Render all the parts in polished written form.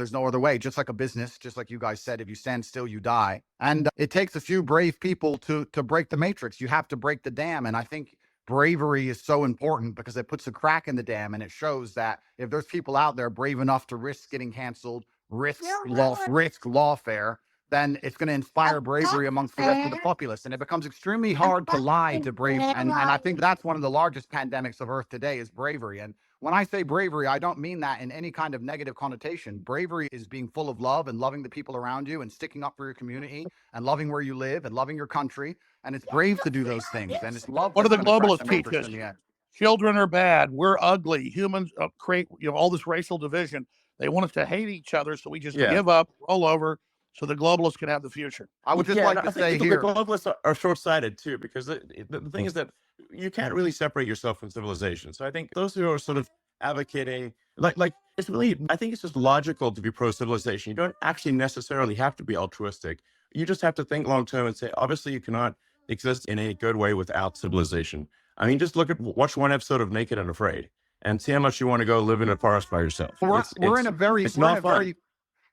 There's no other way, just like a business, just like you guys said, if you stand still, you die. And it takes a few brave people to break the matrix. You have to break the dam. And I think bravery is so important because it puts a crack in the dam and it shows that if there's people out there brave enough to risk getting canceled, risk lawfare, then it's going to inspire bravery amongst the rest of the populace. And it becomes extremely hard to lie to brave. And I think that's one of the largest pandemics of Earth today is bravery. And when I say bravery, I don't mean that in any kind of negative connotation. Bravery is being full of love and loving the people around you and sticking up for your community and loving where you live and loving your country. And it's brave to do those things. And it's love. What do the that's gonna crack globalists the teach matrix us? in the end. Children are bad. We're ugly. Humans create, all this racial division. They want us to hate each other, so we just Yeah. give up, roll over, so the globalists can have the future. I would just Yeah, like and to I think say the here, globalists are short-sighted too, because the thing is that you can't really separate yourself from civilization. So I think those who are sort of advocating, like it's really, I think it's just logical to be pro-civilization. You don't actually necessarily have to be altruistic. You just have to think long-term and say, obviously, you cannot exist in a good way without civilization. I mean, just watch one episode of Naked and Afraid, and see how much you want to go live in a forest by yourself. we're in a very, it's we're in not a fun. very,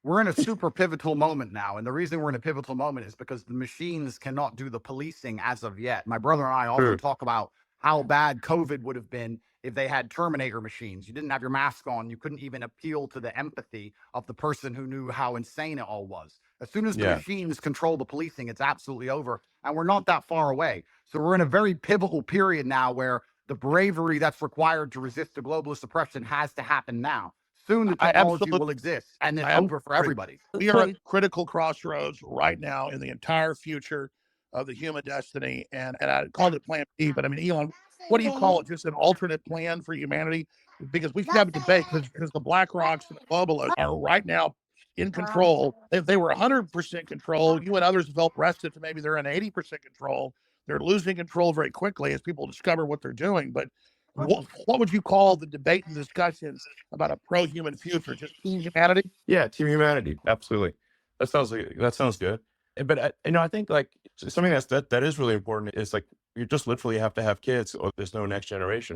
we're in a super pivotal moment now. And the reason we're in a pivotal moment is because the machines cannot do the policing as of yet. My brother and I often True. talk about how bad COVID would have been if they had Terminator machines. You didn't have your mask on. You couldn't even appeal to the empathy of the person who knew how insane it all was. As soon as the Yeah. machines control the policing, it's absolutely over. And we're not that far away. So we're in a very pivotal period now where the bravery that's required to resist the globalist oppression has to happen now. Soon the I technology absolutely- will exist, and it's I over for agree. everybody. We are at critical crossroads right now in the entire future of the human destiny. And I called it Plan B, but I mean, Elon, what do you call it? Just an alternate plan for humanity? Because we can have a debate because the Black Rocks and the globalists are right now in control. If they were 100% control, you and others felt rested to maybe they're in 80% control. They're losing control very quickly as people discover what they're doing. But what would you call the debate and discussions about a pro-human future? Just team humanity? Yeah, team humanity, absolutely. That sounds good. But I think like something that is really important is like you just literally have to have kids, or there's no next generation.